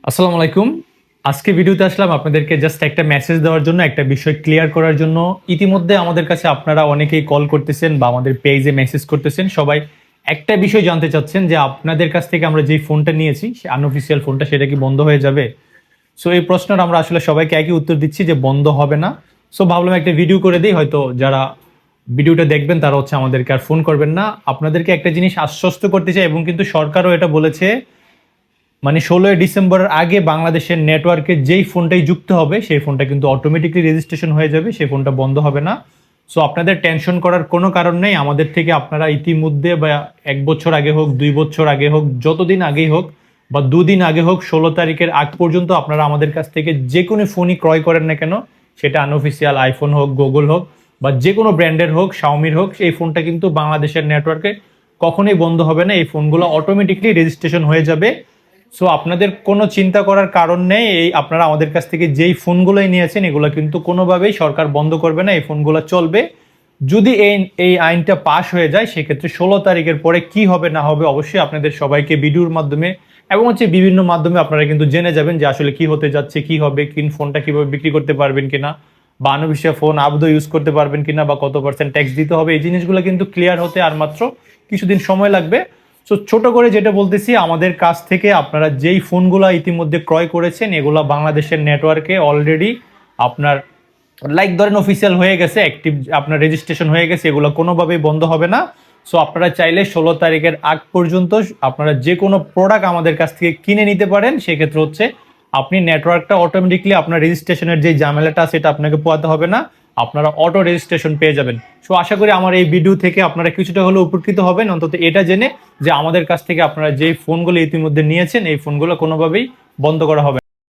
আসসালামু আলাইকুম। আজকে ভিডিওতে আসলাম আপনাদেরকে জাস্ট একটা মেসেজ দেওয়ার জন্য, একটা বিষয় ক্লিয়ার করার জন্য। ইতিমধ্যে আমাদের কাছে আপনারা অনেকেই কল করতেছেন বা আমাদের পেজে মেসেজ করতেছেন। সবাই একটা বিষয় জানতে চাচ্ছেন যে আপনাদের কাছ থেকে আমরা যেই ফোনটা নিয়েছি, সে আনঅফিসিয়াল ফোনটা, সেটা কি বন্ধ হয়ে যাবে? সো এই প্রশ্নের আমরা আসলে সবাইকে একই উত্তর দিচ্ছি যে বন্ধ হবে না। সো ভাবলাম একটা ভিডিও করে দিই, হয়তো যারা ভিডিওটা দেখবেন তারা আমাদেরকে আর ফোন করবেন না। আপনাদেরকে একটা জিনিস আশ্বস্ত করতে চাই, এবং কিন্তু সরকারও এটা বলেছে, মানে 16 ডিসেম্বরের আগে বাংলাদেশের নেটওয়ার্কে যেই ফোনটাই যুক্ত হবে সেই ফোনটা কিন্তু অটোমেটিকলি রেজিস্ট্রেশন হয়ে যাবে, সেই ফোনটা বন্ধ হবে না। সো আপনাদের টেনশন করার কোনো কারণ নেই। আমাদের থেকে আপনারা ইতিমধ্যে বা 1 বছর আগে হোক, 2 বছর আগে হোক, যতদিন আগেই হোক বা দুদিন আগে হোক, 16 তারিখের আগ পর্যন্ত আপনারা আমাদের কাছ থেকে যে কোনো ফোনই ক্রয় করেন না কেন, সেটা আনঅফিসিয়াল আইফোন হোক, গুগল হোক, বা যে কোনো ব্র্যান্ডের হোক, শাওমির হোক, এই ফোনটা কিন্তু বাংলাদেশের নেটওয়ার্কে কখনোই বন্ধ হবে না। এই ফোনগুলো অটোমেটিকলি রেজিস্ট্রেশন হয়ে যাবে। সো আপনাদের কোনো চিন্তা করার কারণ নেই। এই আপনারা আমাদের কাছ থেকে যেই ফোনগুলোই নিয়েছেন, এগুলো কিন্তু কোনোভাবেই সরকার বন্ধ করবে না, এই ফোনগুলো চলবে। যদি এই এই আইনটা পাশ হয়ে যায়, সেক্ষেত্রে 16 তারিখের পরে কি হবে না হবে অবশ্যই আপনাদের সবাইকে ভিডিওর মাধ্যমে এবং বিভিন্ন মাধ্যমে আপনারা কিন্তু জেনে যাবেন যে আসলে কি হতে যাচ্ছে, কি হবে, কোন ফোনটা কিভাবে বিক্রি করতে পারবেন কিনা, বা আনঅফিসিয়াল ফোন আদৌ ইউজ করতে পারবেন কিনা, বা কত পার্সেন্ট ট্যাক্স দিতে হবে। এই জিনিসগুলো কিন্তু ক্লিয়ার হতে আর মাত্র কিছুদিন সময় লাগবে। সো ছোট করে যেটা বলতেছি, আমাদের কাছ থেকে আপনারা যেই ফোনগুলো ইতিমধ্যে ক্রয় করেছেন, এগুলো বাংলাদেশের নেটওয়ার্কে অলরেডি আপনার লাইক ধরেন অফিসিয়াল হয়ে গেছে, অ্যাক্টিভ আপনার রেজিস্ট্রেশন হয়ে গেছে, এগুলো কোনোভাবেই বন্ধ হবে না। সো আপনারা চাইলে 16 তারিখের আগ পর্যন্ত আপনারা যে কোনো প্রোডাক্ট আমাদের কাছ থেকে কিনে নিতে পারেন। সেক্ষেত্রে আপনি নেটওয়ার্কটা অটোমেটিকলি আপনার রেজিস্ট্রেশনের যে ঝামেলাটা, সেটা আপনাকে পোয়াতে হবে না, আপনারা অটো রেজিস্ট্রেশন পেয়ে যাবেন। সো আশা করি আমার এই ভিডিও থেকে আপনারা কিছুটা হলেও উপকৃত হবেন, অন্তত এটা জেনে যে আমাদের কাছ থেকে আপনারা যেই ফোনগুলো ইতিমধ্যে নিয়েছেন, এই ফোনগুলো কোনোভাবেই বন্ধ করা হবে না।